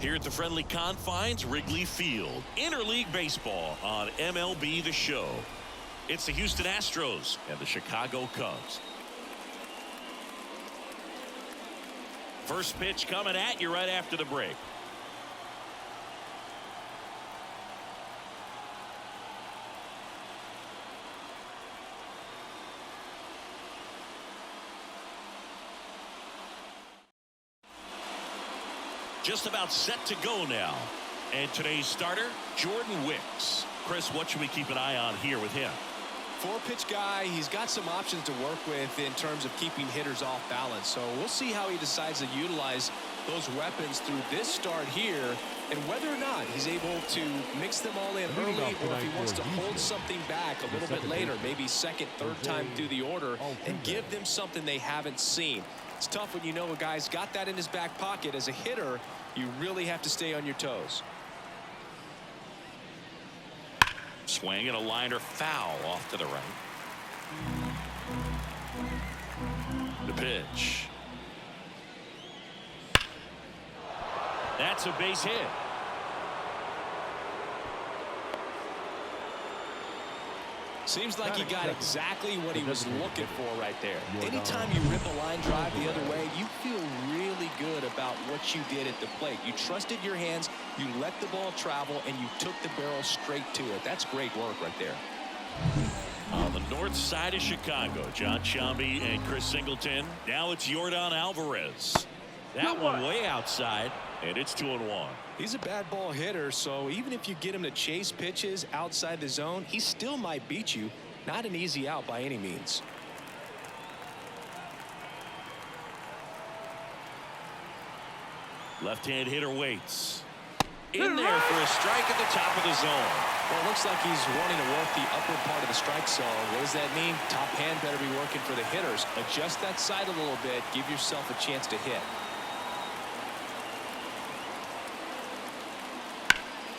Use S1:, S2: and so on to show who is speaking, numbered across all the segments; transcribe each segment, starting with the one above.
S1: Here at the friendly confines, Wrigley Field. Interleague baseball on MLB The Show. It's the Houston Astros and the Chicago Cubs. First pitch coming at you right after the break. Just about set to go now. And today's starter, Jordan Wicks. Chris, what should we keep an eye on here with him?
S2: Four-pitch guy. He's got some options to work with in terms of keeping hitters off balance. So we'll see how he decides to utilize those weapons through this start here, and whether or not he's able to mix them all in early, or if he wants to hold something back a little bit later, maybe second, third time through the order, and give them something they haven't seen. It's tough when you know a guy's got that in his back pocket. As a hitter, you really have to stay on your toes.
S1: Swing and a liner foul off to the right. The pitch. That's a base hit.
S2: Seems like he got exactly what he was looking for right there. Anytime you rip a line drive the other way, you feel really good about what you did at the plate. You trusted your hands, you let the ball travel, and you took the barrel straight to it. That's great work right there.
S1: On the north side of Chicago, John Sciambi and Chris Singleton. Now it's Yordan Alvarez. That one way outside, and it's 2-1.
S2: He's a bad ball hitter, so even if you get him to chase pitches outside the zone, he still might beat you. Not an easy out by any means.
S1: Left-hand hitter waits. In there for a strike at the top of the zone.
S2: Well, it looks like he's wanting to work the upper part of the strike zone. What does that mean? Top hand better be working for the hitters. Adjust that side a little bit. Give yourself a chance to hit.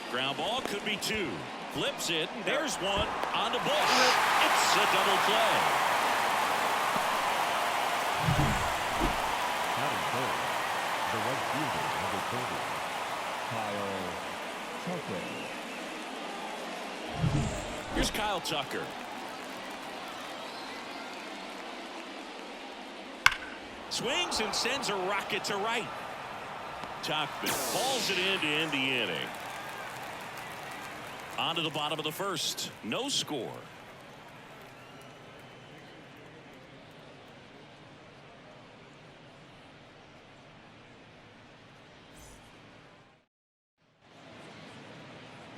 S1: Ground ball could be two. Flips it. There's one on the Bush. It's a double play.
S3: The right fielder, number 30, Kyle Tucker.
S1: Here's Kyle Tucker. Swings and sends a rocket to right. Tucker falls it in to end the inning. On to the bottom of the first. No score.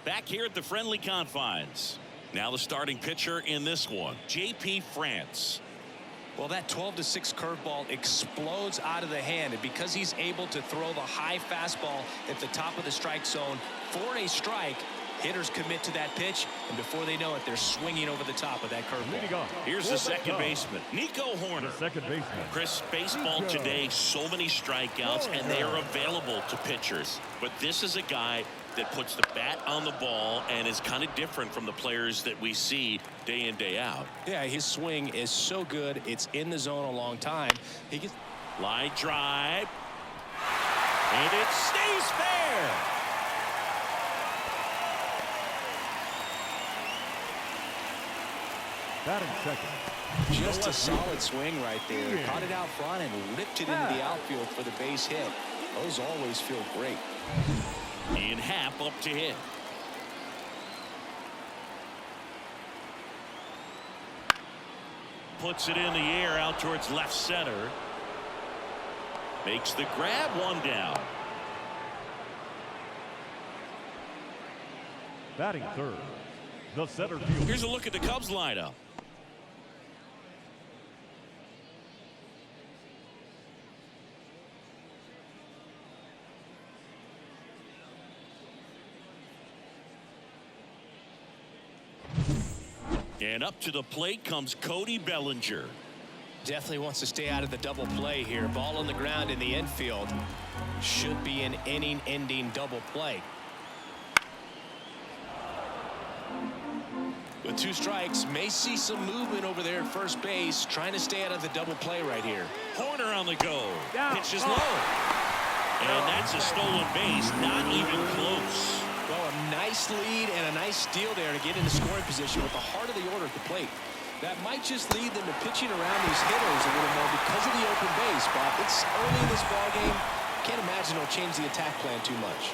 S1: Back here at the friendly confines. Now the starting pitcher in this one, J.P. France.
S2: Well, that 12-6 curveball explodes out of the hand, and because he's able to throw the high fastball at the top of the strike zone for a strike, hitters commit to that pitch, and before they know it, they're swinging over the top of that curveball.
S1: Here's the second baseman, Nico Horner.
S3: Second baseman.
S1: Chris, baseball today, so many strikeouts, and they are available to pitchers. But this is a guy that puts the bat on the ball and is kind of different from the players that we see day in, day out.
S2: Yeah, his swing is so good. It's in the zone a long time. He gets
S1: line drive, and it stays fair.
S3: Batting second.
S2: Just a solid swing right there. Caught it out front and ripped it into the outfield for the base hit. Those always feel great.
S1: Ian Happ up to hit. Puts it in the air out towards left center. Makes the grab, one down.
S3: Batting third, the center fielder.
S1: Here's a look at the Cubs lineup. And up to the plate comes Cody Bellinger.
S2: Definitely wants to stay out of the double play here. Ball on the ground in the infield. Should be an inning-ending double play. With two strikes, may see some movement over there at first base, trying to stay out of the double play right here.
S1: Horner on the go. Pitch is low. And that's a stolen base, not even close.
S2: Well, a nice lead and a nice steal there to get into scoring position with the heart of the order at the plate. That might just lead them to pitching around these hitters a little more because of the open base, but it's early in this ballgame. Can't imagine it'll change the attack plan too much.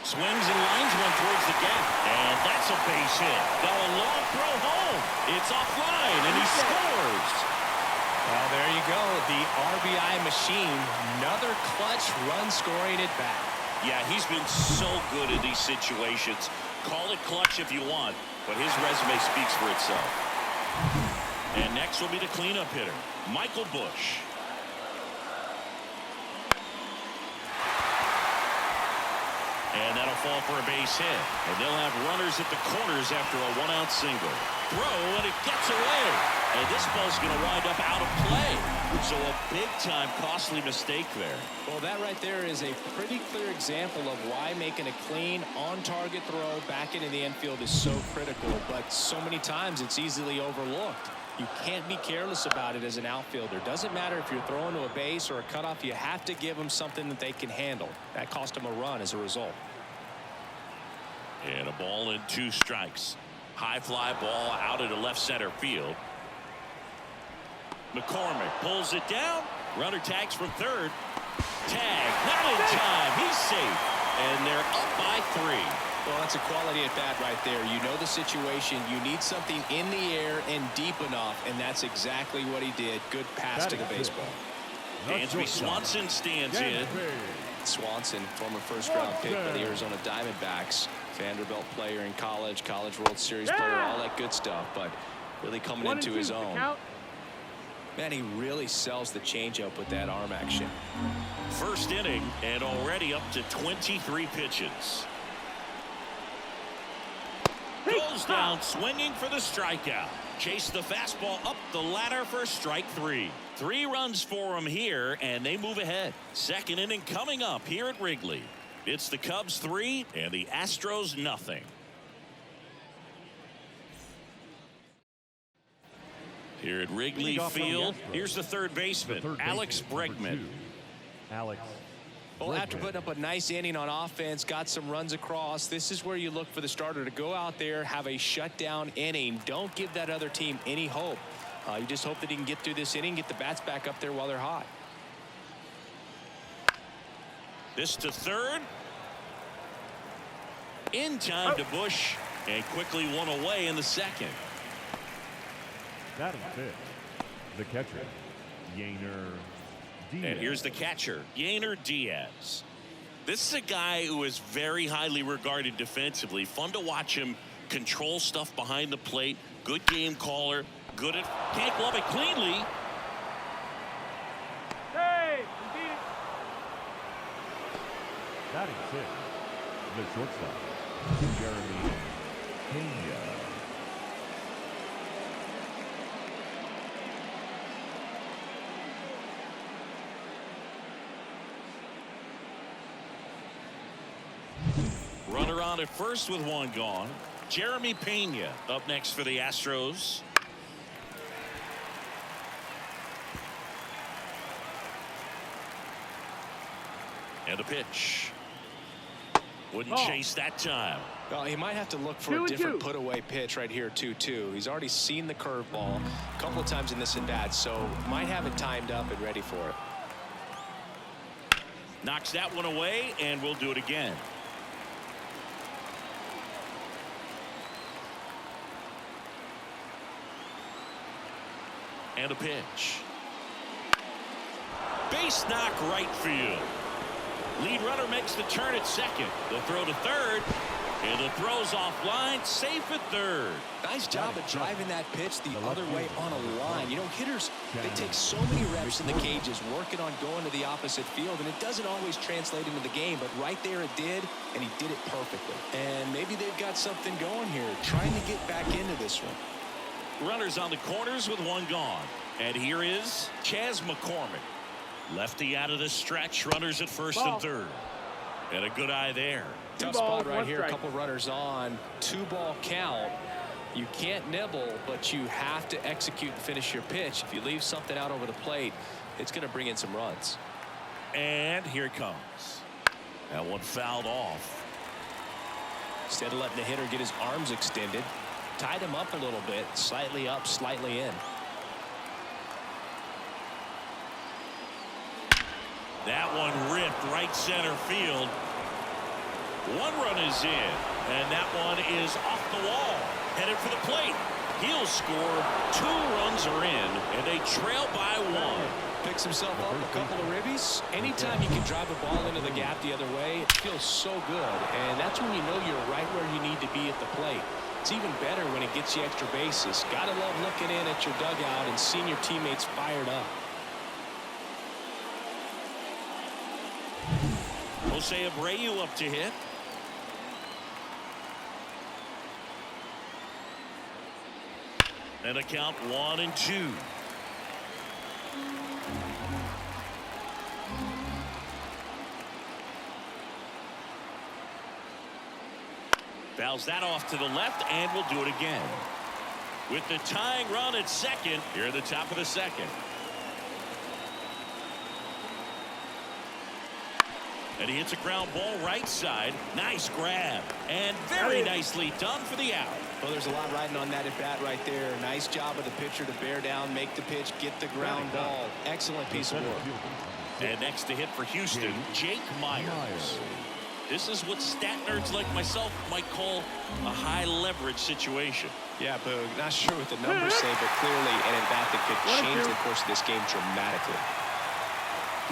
S1: Swings and lines one towards the gap. And that's a base hit. Now a long throw home. It's offline, and he scores.
S2: Well, there you go. The RBI machine. Another clutch run scoring at bat.
S1: Yeah, he's been so good in these situations. Call it clutch if you want, but his resume speaks for itself. And next will be the cleanup hitter, Michael Busch. And that'll fall for a base hit. And they'll have runners at the corners after a one-out single. Throw, and it gets away. And this ball's going to wind up out of play. So a big-time costly mistake there.
S2: Well, that right there is a pretty clear example of why making a clean, on-target throw back into the infield is so critical. But so many times it's easily overlooked. You can't be careless about it as an outfielder. Doesn't matter if you're throwing to a base or a cutoff. You have to give them something that they can handle. That cost them a run as a result.
S1: And a ball and 2 strikes. High fly ball out into left center field. McCormick pulls it down. Runner tags from third. Tag, not in time. He's safe. And they're up by 3.
S2: Well, that's a quality at bat right there. You know the situation. You need something in the air and deep enough, and that's exactly what he did. Good pass to the baseball.
S1: Dansby Swanson stands in.
S2: Swanson, former first-round pick by the Arizona Diamondbacks. Vanderbilt player in college, College World Series player, all that good stuff, but really coming into his own. Man, he really sells the changeup with that arm action.
S1: First inning, and already up to 23 pitches. Goes down swinging for the strikeout. Chase the fastball up the ladder for strike 3. 3 runs for him here, and they move ahead. Second inning coming up here at Wrigley. It's the Cubs 3 and the Astros nothing. Here at Wrigley Field, here's the third baseman, Alex Bregman.
S3: Alex.
S2: Well, after putting up a nice inning on offense, got some runs across, this is where you look for the starter to go out there, have a shutdown inning. Don't give that other team any hope. You just hope that he can get through this inning, get the bats back up there while they're hot.
S1: This to third. In time to Busch, and quickly one away in the second.
S3: Batting fifth, the catcher, Yainer Diaz.
S1: And here's the catcher, Yainer Diaz. This is a guy who is very highly regarded defensively. Fun to watch him control stuff behind the plate. Good game caller. Good at can't glove it cleanly.
S4: Hey,
S3: Batting sixth, the shortstop, Jeremy Pena.
S1: Runner on at first with 1 gone. Jeremy Pena up next for the Astros. And the pitch. Wouldn't chase that time.
S2: Well, he might have to look for a different put-away pitch right here, 2-2. He's already seen the curveball a couple of times in this at-bat, so might have it timed up and ready for it.
S1: Knocks that one away, and we'll do it again. And a pitch. Base knock right field. Lead runner makes the turn at second. The throw to third. And the throw's offline. Safe at third.
S2: Nice job of driving that pitch the other way on a line. You know, hitters, they take so many reps in the cages working on going to the opposite field, and it doesn't always translate into the game, but right there it did, and he did it perfectly. And maybe they've got something going here, trying to get back into this one.
S1: Runners on the corners with 1 gone. And here is Chas McCormick. Lefty out of the stretch. Runners at first and third. And a good eye there.
S2: Tough spot right here. A couple runners on. 2-ball count. You can't nibble, but you have to execute and finish your pitch. If you leave something out over the plate, it's going to bring in some runs.
S1: And here it comes. That one fouled off.
S2: Instead of letting the hitter get his arms extended, tied him up a little bit, slightly up, slightly in.
S1: That one ripped right center field. One run is in, and that one is off the wall. Headed for the plate. He'll score. 2 runs are in, and they trail by 1.
S2: Picks himself up a couple of ribbies. Anytime you can drive a ball into the gap the other way, it feels so good. And that's when you know you're right where you need to be at the plate. It's even better when it gets you extra bases. Gotta love looking in at your dugout and seeing your teammates fired up.
S1: Jose Abreu up to hit. And a count 1-2. Fouls that off to the left, and we'll do it again. With the tying run at second, here at the top of the second. And he hits a ground ball right side. Nice grab. And very nicely done for the out.
S2: Well, there's a lot riding on that at bat right there. Nice job of the pitcher to bear down, make the pitch, get the ground ball. Excellent piece of work.
S1: And next to hit for Houston, Jake Myers. This is what stat nerds like myself might call a high leverage situation.
S2: Yeah, Boog. Not sure what the numbers say, but clearly an at-bat that could change the course of this game dramatically.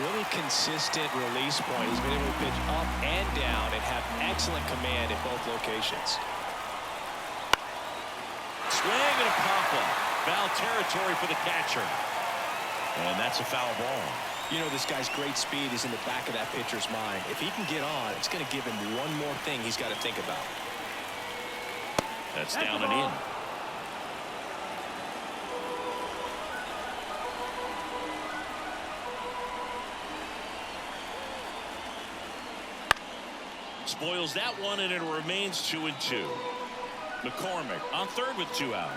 S2: Really consistent release point. He's been able to pitch up and down and have excellent command at both locations.
S1: Swing and a pop-up. Foul territory for the catcher. And that's a foul ball.
S2: You know, this guy's great speed is in the back of that pitcher's mind. If he can get on, it's going to give him one more thing he's got to think about.
S1: That's down and in. Spoils that one, and it remains 2-2. McCormick on third with 2 out.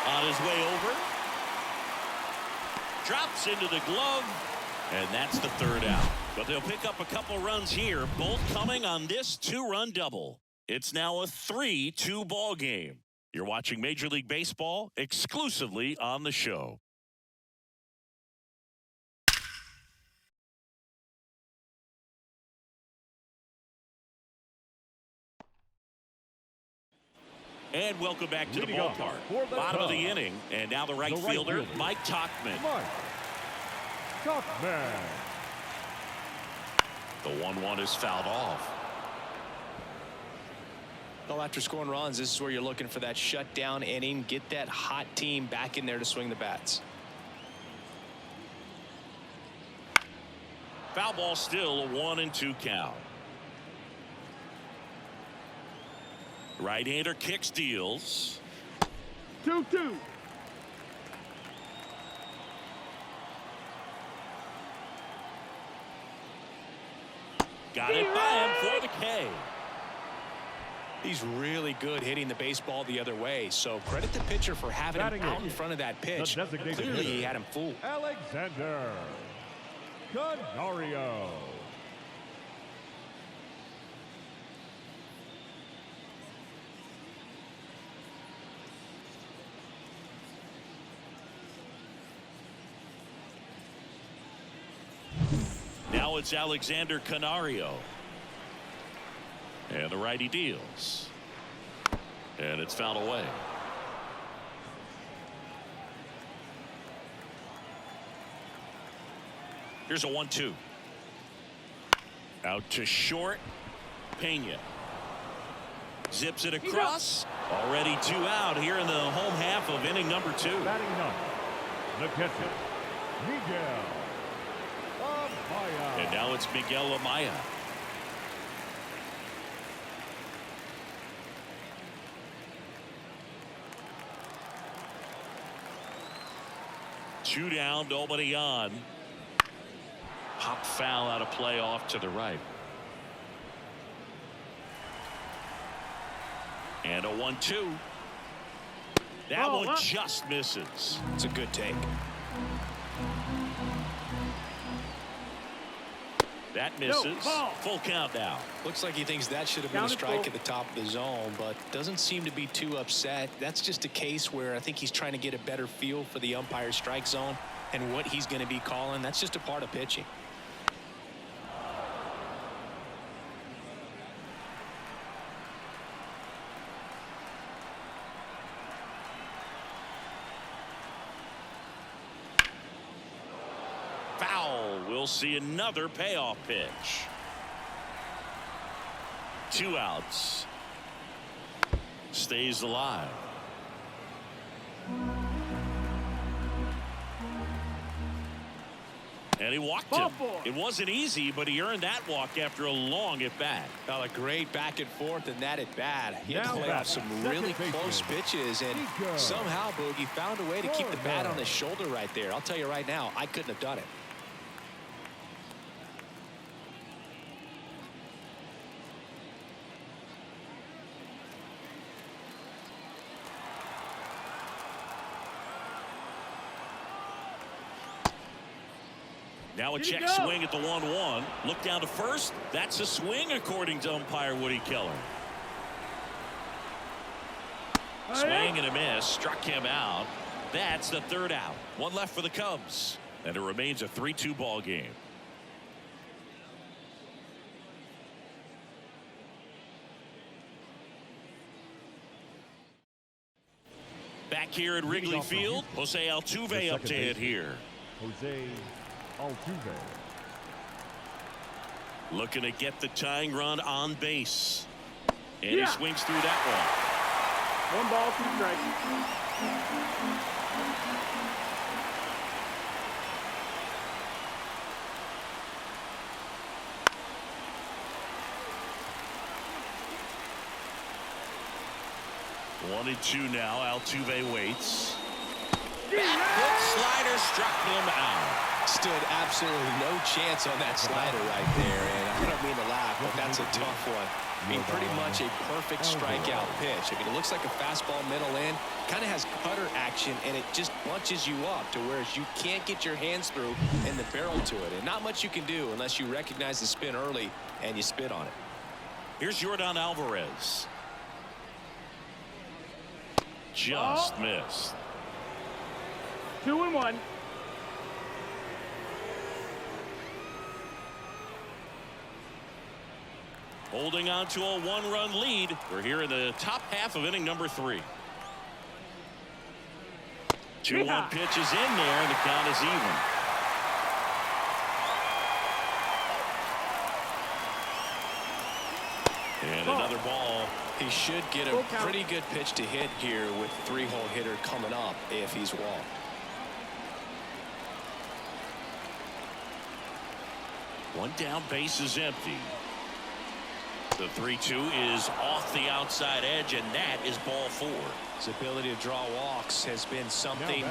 S1: On his way over. Drops into the glove. And that's the 3rd out. But they'll pick up a couple runs here, both coming on this 2-run double. It's now a 3-2 ball game. You're watching Major League Baseball exclusively on the show. And welcome back to the ballpark. Bottom of the inning, and now the right fielder, Mike Tauchman. The 1-1 is fouled off.
S2: Well, after scoring runs, this is where you're looking for that shutdown inning. Get that hot team back in there to swing the bats.
S1: Foul ball, still a 1-2 count. Right-hander kicks, deals.
S3: 2-2.
S1: Got it by him for the K.
S2: He's really good hitting the baseball the other way, so credit the pitcher for having him out in front of that pitch. Clearly he had him fooled.
S3: Alexander Canario.
S1: Now it's Alexander Canario. And the righty deals. And it's fouled away. Here's a 1-2. Out to short. Pena. Zips it across. Already 2 out here in the home half of inning number 2.
S3: Batting ninth, the catcher, Miguel Amaya.
S1: And now it's Miguel Amaya. Two down, nobody on. Pop foul out of play off to the right. And a 1-2. That one just misses.
S2: It's a good take.
S1: That misses. Full count now.
S2: Looks like he thinks that should have been a strike at the top of the zone, but doesn't seem to be too upset. That's just a case where I think he's trying to get a better feel for the umpire's strike zone and what he's going to be calling. That's just a part of pitching.
S1: Foul. We'll see another payoff pitch. 2 outs. Stays alive. And he walked him. It wasn't easy, but he earned that walk after a long at bat.
S2: Well, a great back and forth in that at bat. He had to play off some really close pitches, and somehow Boogie found a way to keep the bat on his shoulder right there. I'll tell you right now, I couldn't have done it.
S1: Now a check swing at the 1-1. Look down to first. That's a swing, according to umpire Woody Keller. Swing and a miss. Struck him out. That's the 3rd out. 1 left for the Cubs. And it remains a 3-2 ball game. Back here at Wrigley Field, Jose Altuve up to hit here.
S3: Jose Altuve.
S1: Looking to get the tying run on base. And he swings through that
S4: 1 ball, 2 strikes.
S1: 1-2 now. Altuve waits. Good slider struck him out.
S2: Stood absolutely no chance on that slider right there, and I don't mean to laugh, but that's a tough one. I mean, pretty much a perfect strikeout pitch. I mean, it looks like a fastball middle in, kind of has cutter action, and it just bunches you up to where you can't get your hands through and the barrel to it. And not much you can do unless you recognize the spin early and you spit on it.
S1: Here's Yordan Alvarez. Just missed.
S4: 2-1.
S1: Holding on to a 1-run lead. We're here in the top half of inning number 3. 2-1 pitch is in there, and the count is even. And another ball.
S2: He should get a pretty good pitch to hit here with 3-hole hitter coming up if he's walked.
S1: One down, base is empty. The 3-2 is off the outside edge, and that is ball 4.
S2: His ability to draw walks has been something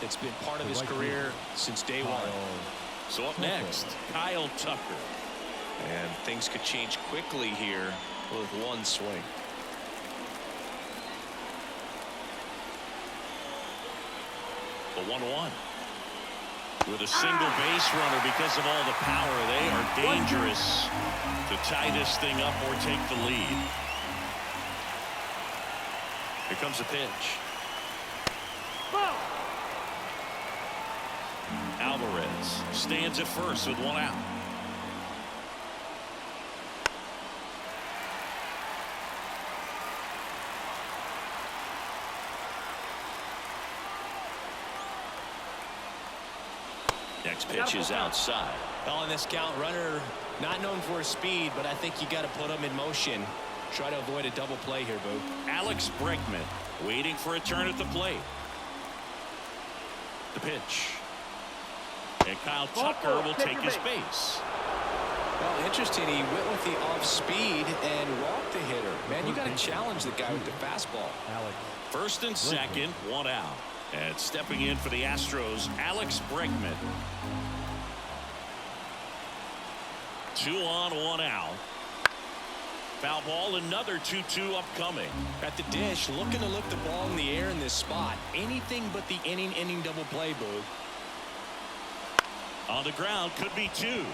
S2: that's been part of his career since day 1.
S1: So up next, Kyle Tucker.
S2: And things could change quickly here with 1 swing.
S1: The 1-1. With a single base runner because of all the power. They are dangerous to tie this thing up or take the lead. Here comes the pitch. Alvarez stands at first with 1 out. Next pitch is outside.
S2: Well, in this count, runner not known for his speed, but I think you got to put him in motion. Try to avoid a double play here, Boo.
S1: Alex Bregman waiting for a turn at the plate. The pitch. And Kyle Tucker will take his base.
S2: Well, interesting. He went with the off speed and walked the hitter. Man, you got to challenge the guy with the fastball.
S1: First and second, 1 out. And stepping in for the Astros, Alex Bregman. 2 on, 1 out. Foul ball, another 2-2 upcoming.
S2: At the dish, looking to lift the ball in the air in this spot. Anything but the inning double play, Boo.
S1: On the ground, could be 2.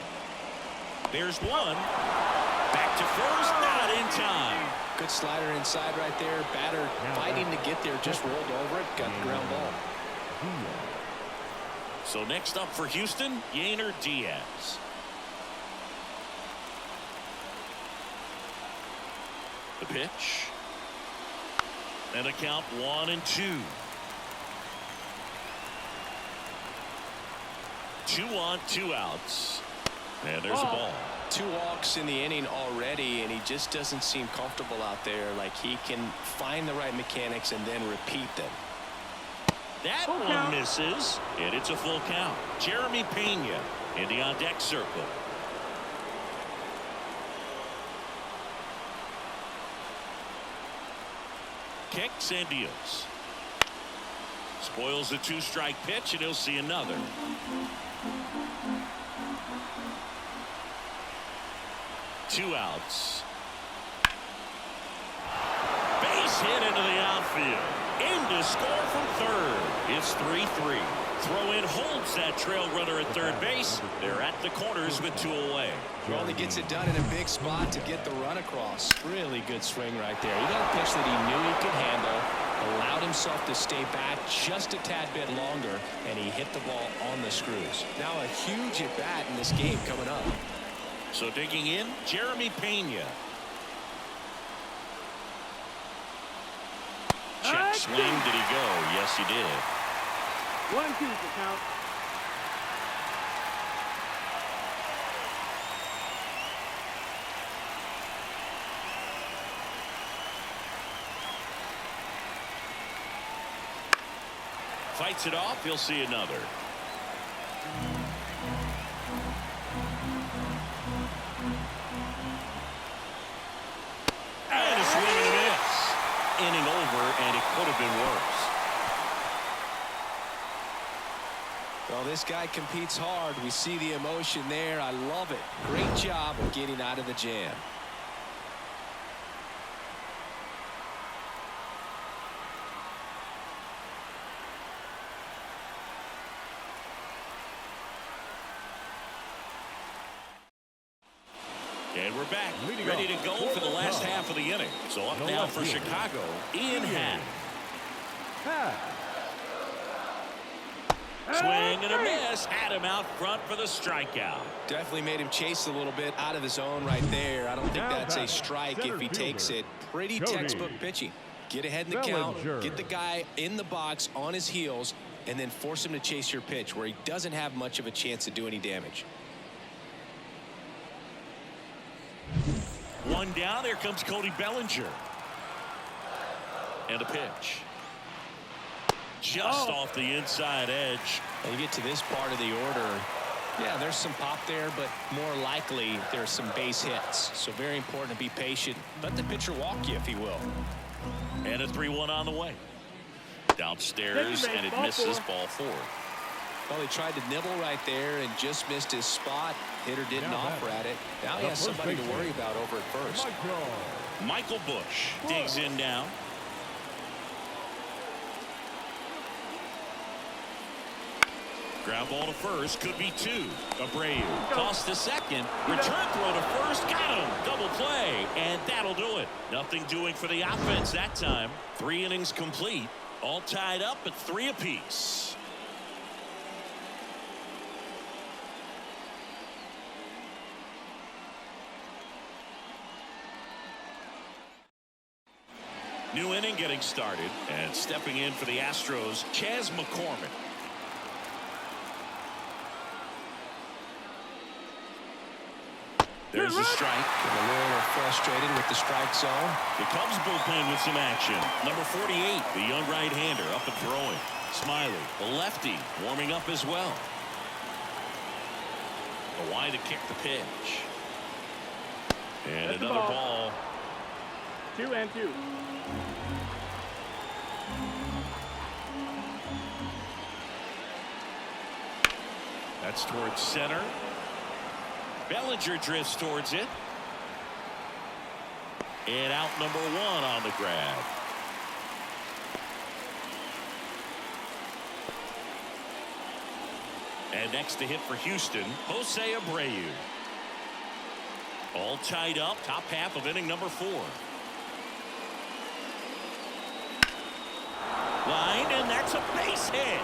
S1: There's 1. Back to first, not in time.
S2: Good slider inside right there. Batter fighting to get there, just rolled over it, got the ground ball.
S1: So next up for Houston, Yainer Diaz. The pitch. And a count 1-2. 2 on, 2 outs. And there's a ball.
S2: 2 walks in the inning already, and he just doesn't seem comfortable out there. Like he can find the right mechanics and then repeat them.
S1: That one misses, and it's a full count. Jeremy Pena in the on-deck circle. Kicks and deals. Spoils the 2-strike pitch, and he'll see another. Two outs. Base hit into the outfield. In to score from third. It's 3-3. Throw in holds that trail runner at third base. They're at the corners with 2 away.
S2: Well, he gets it done in a big spot to get the run across. Really good swing right there. He got a pitch that he knew he could handle, allowed himself to stay back just a tad bit longer, and he hit the ball on the screws. Now a huge at bat in this game coming up.
S1: So digging in, Jeremy Pena. Check swing. Did he go? Yes, he did.
S4: 1-2 the count.
S1: Fights it off. He'll see another. And a swing and a miss. Inning over, and it could have been worse.
S2: Well, this guy competes hard. We see the emotion there. I love it. Great job of getting out of the jam.
S1: And we're back, ready to go for the last half of the inning. So up now for Chicago, Ian Happ. Swing and a miss. Had him out front for the strikeout.
S2: Definitely made him chase a little bit out of the zone right there. I don't think that's a strike if he takes it. Pretty textbook pitching. Get ahead in the count, get the guy in the box on his heels, and then force him to chase your pitch where he doesn't have much of a chance to do any damage.
S1: One down. There comes Cody Bellinger. And a pitch. Just off the inside edge.
S2: When you get to this part of the order, yeah, there's some pop there, but more likely there's some base hits. So very important to be patient. Let the pitcher walk you, if he will.
S1: And a 3-1 on the way. Downstairs, and it misses, ball 4.
S2: Well, he tried to nibble right there and just missed his spot. Hitter didn't offer at it. Now he has somebody to worry about over at first.
S1: Michael Bush digs in now. Ground ball to first, could be 2. Abreu toss to second, return throw to first, got him, double play, and that'll do it. Nothing doing for the offense that time. 3 innings complete, all tied up at 3 apiece. New inning getting started, and stepping in for the Astros, Chas McCormick. There's a strike.
S2: And a little frustrated with the strike zone.
S1: The Cubs bullpen with some action. Number 48, the young right-hander, up and throwing. Smiley, the lefty, warming up as well. Away to kick the pitch. And
S4: that's
S1: another ball.
S4: 2-2.
S1: That's towards center. Bellinger drifts towards it. And out number 1 on the grab. And next to hit for Houston, Jose Abreu. All tied up, top half of inning number 4. Line, and that's a base hit.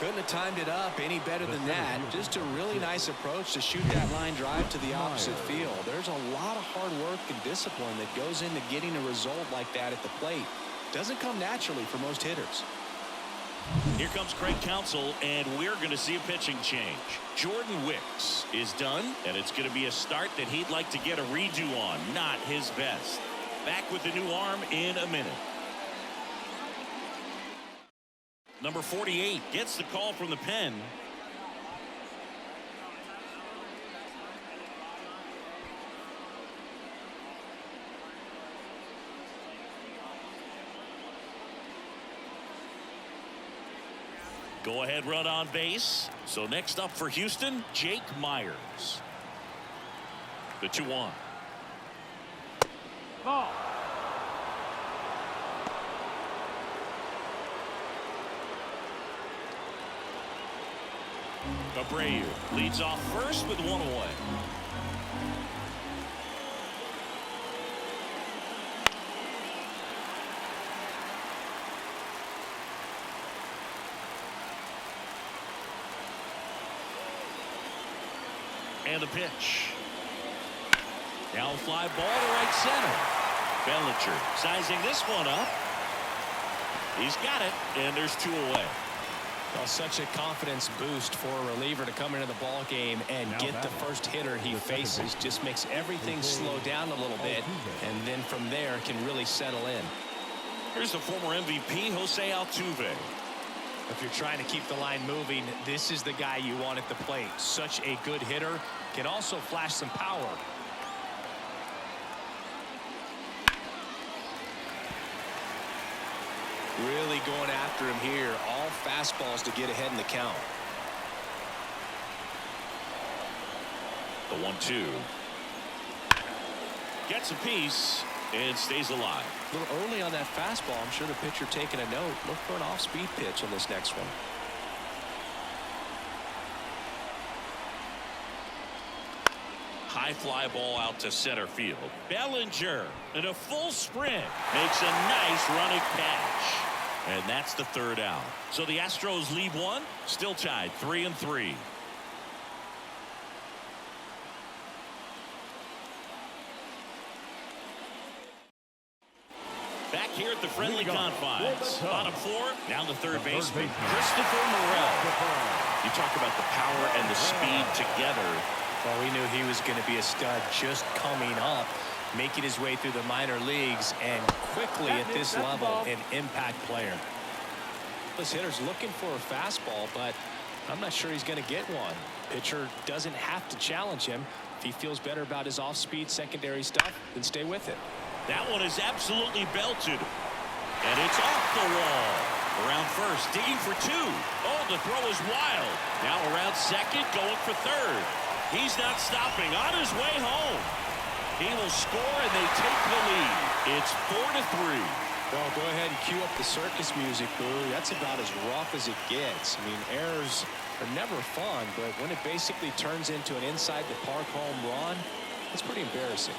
S2: Couldn't have timed it up any better than that. Just a really nice approach to shoot that line drive to the opposite field. There's a lot of hard work and discipline that goes into getting a result like that at the plate. Doesn't come naturally for most hitters.
S1: Here comes Craig Counsell, and we're going to see a pitching change. Jordan Wicks is done, and it's going to be a start that he'd like to get a redo on. Not his best. Back with the new arm in a minute. Number 48 gets the call from the pen. Go ahead run on base. So next up for Houston, Jake Myers. The 2-1.
S4: Ball.
S1: Abreu leads off first with 1 away. And the pitch. Now a fly ball to right center. Bellinger sizing this one up. He's got it, and there's 2 away.
S2: Well, such a confidence boost for a reliever to come into the ball game and get the first hitter he faces. Just makes everything slow down a little bit, and then from there can really settle in.
S1: Here's the former MVP, Jose Altuve.
S2: If you're trying to keep the line moving, this is the guy you want at the plate. Such a good hitter. Can also flash some power. Really going after him here. All fastballs to get ahead in the count.
S1: The 1-2. Gets a piece and stays alive.
S2: A little early on that fastball. I'm sure the pitcher taking a note. Look for an off-speed pitch on this next one.
S1: High fly ball out to center field. Bellinger in a full sprint makes a nice running catch. And that's the 3rd out. So the Astros lead 1, still tied 3-3. Back here at the friendly confines. Bottom 4, down to third baseman, Christopher Morel. You talk about the power and the speed together.
S2: Well, we knew he was going to be a stud just coming up, making his way through the minor leagues, and quickly at this level, an impact player. This hitter's looking for a fastball, but I'm not sure he's going to get one. Pitcher doesn't have to challenge him. If he feels better about his off-speed secondary stuff, then stay with it.
S1: That one is absolutely belted. And it's off the wall. Around first, digging for 2. Oh, the throw is wild. Now around second, going for 3rd. He's not stopping. On his way home. He will score, and they take the lead. It's 4-3.
S2: Well, go ahead and cue up the circus music, Boo. That's about as rough as it gets. I mean, errors are never fun, but when it basically turns into an inside-the-park home run, it's pretty embarrassing.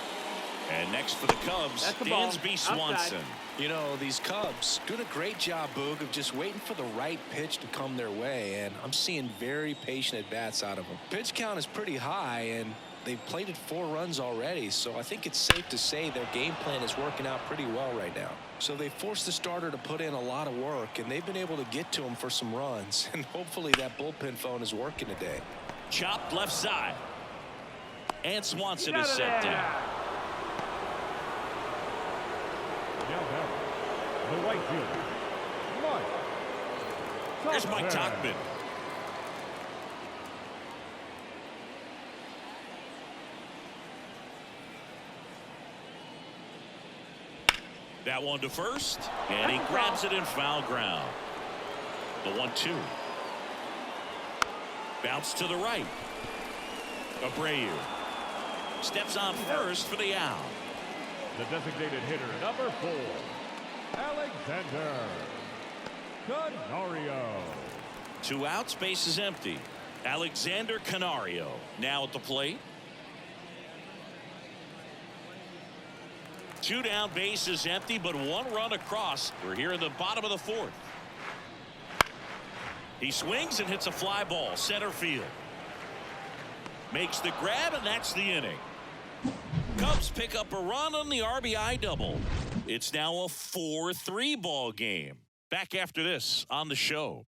S1: And next for the Cubs, Dansby Swanson.
S2: You know, these Cubs doing a great job, Boog, of just waiting for the right pitch to come their way, and I'm seeing very patient at-bats out of them. Pitch count is pretty high, and they've plated 4 runs already, so I think it's safe to say their game plan is working out pretty well right now. So they forced the starter to put in a lot of work, and they've been able to get to him for some runs, and hopefully that bullpen phone is working today.
S1: Chopped left side. And Swanson is set down.
S3: The right fielder, Mike.
S1: Here's Mike Tauchman. That one to first, and he grabs it in foul ground. The 1-2. Bounce to the right. Abreu steps on first for the out.
S3: The designated hitter, number 4, Alexander Canario.
S1: 2 outs, base is empty. Alexander Canario now at the plate. 2 down, base is empty, but 1 run across. We're here in the bottom of the 4th. He swings and hits a fly ball center field. Makes the grab, and that's the inning. Cubs pick up a run on the RBI double. It's now a 4-3 ball game. Back after this on the show.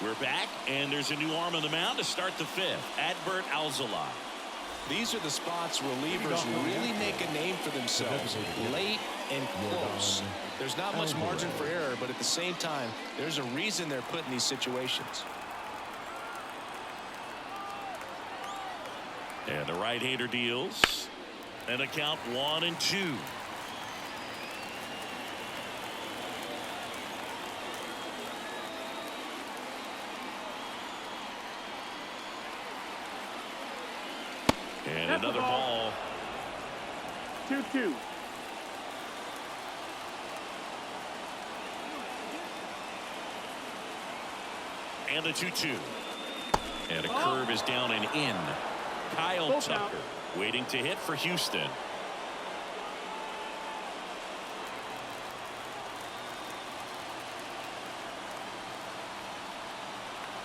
S1: We're back, and there's a new arm on the mound to start the 5th. Adbert Alzolay.
S2: These are the spots relievers really make a name for themselves. Late and close. There's not much margin for error, but at the same time, there's a reason they're put in these situations.
S1: And the right-hander deals. And a count 1-2. And
S4: that's
S1: another ball.
S4: 2-2.
S1: And the 2-2. And a curve is down and in. Kyle Tucker waiting to hit for Houston.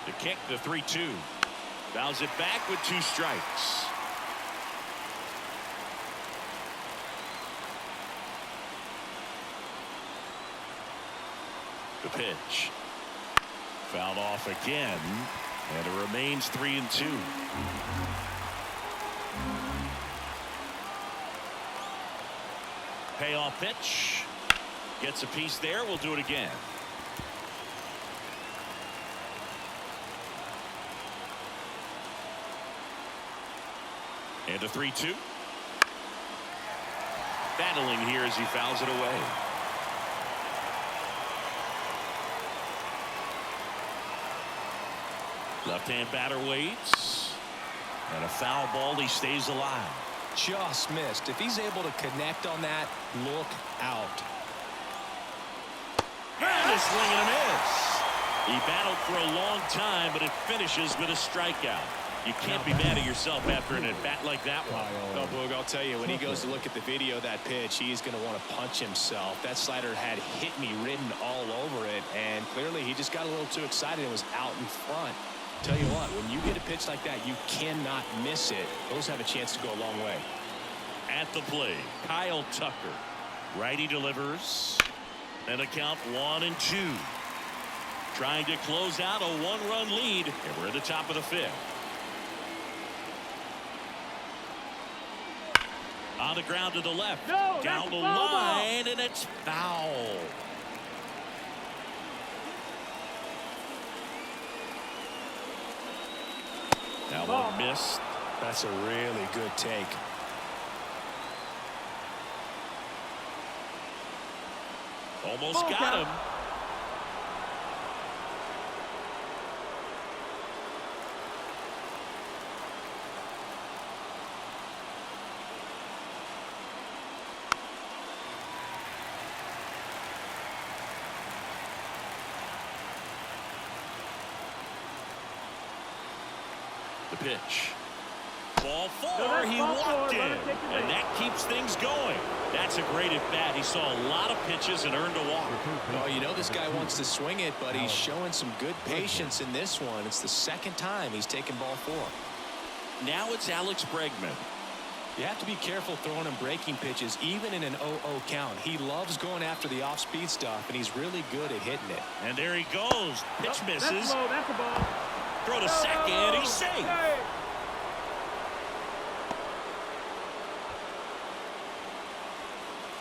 S1: The kick, the 3-2. Bounce it back with 2 strikes. The pitch. Fouled off again, and it remains 3-2. Payoff pitch. Gets a piece there. We'll do it again. And a 3-2. Battling here as he fouls it away. Left-hand batter waits. And a foul ball. He stays alive.
S2: Just missed. If he's able to connect on that, look out.
S1: And a swing and a miss. He battled for a long time, but it finishes with a strikeout. You can't be mad at yourself after an at-bat like that one.
S2: No, Boog, I'll tell you, when he goes to look at the video of that pitch, he's going to want to punch himself. That slider had hit me written all over it, and clearly he just got a little too excited and was out in front. Tell you what, when you get a pitch like that, you cannot miss it. Those have a chance to go a long way.
S1: At the plate, Kyle Tucker. Righty delivers. And a count 1-2. Trying to close out a 1-run lead, and we're at the top of the 5th. On the ground to the left.
S4: No,
S1: down the line, and it's foul. That one missed.
S2: That's a really good take.
S1: Almost got him. The pitch. Ball 4. He walked in. And that keeps things going. That's a great at bat. He saw a lot of pitches and earned a walk.
S2: Oh, you know this guy wants to swing it, but he's showing some good patience in this one. It's the second time he's taken ball 4.
S1: Now it's Alex Bregman.
S2: You have to be careful throwing him breaking pitches, even in an 0-0 count. He loves going after the off-speed stuff, and he's really good at hitting it.
S1: And there he goes. Pitch misses.
S4: That's low. That's a ball.
S1: Throw to second. He's safe.
S4: Hey.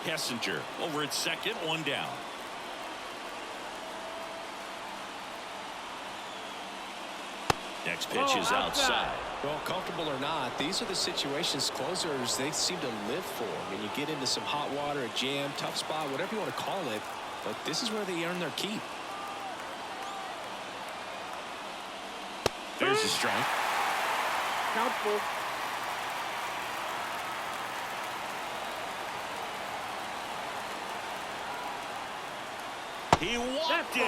S1: Kessinger over at second, 1 down. Next pitch is outside.
S2: Well, comfortable or not, these are the situations closers they seem to live for. When you get into some hot water, a jam, tough spot, whatever you want to call it, but this is where they earn their keep.
S1: There's a strike.
S4: Count full.
S1: He walked in,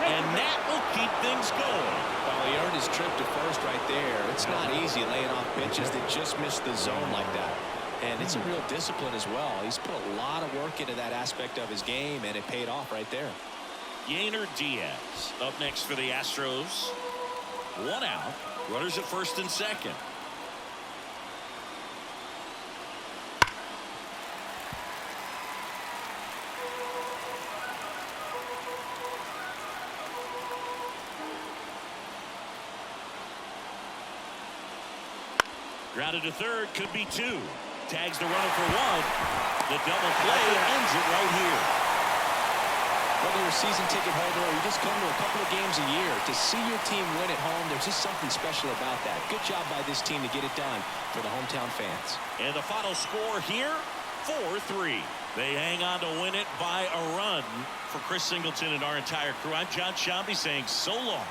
S1: and that will keep things going.
S2: Well, he earned his trip to first right there. It's not easy laying off pitches that just miss the zone like that. And it's a real discipline as well. He's put a lot of work into that aspect of his game, and it paid off right there.
S1: Yainer Diaz up next for the Astros. 1 out. Runners at first and second. Grounded to third, could be 2. Tags the runner for 1. The double play ends it right here.
S2: Whether you're a season ticket holder or you just come to a couple of games a year, to see your team win at home, there's just something special about that. Good job by this team to get it done for the hometown fans.
S1: And the final score here, 4-3. They hang on to win it by a run. For Chris Singleton and our entire crew, I'm John Shambi saying so long.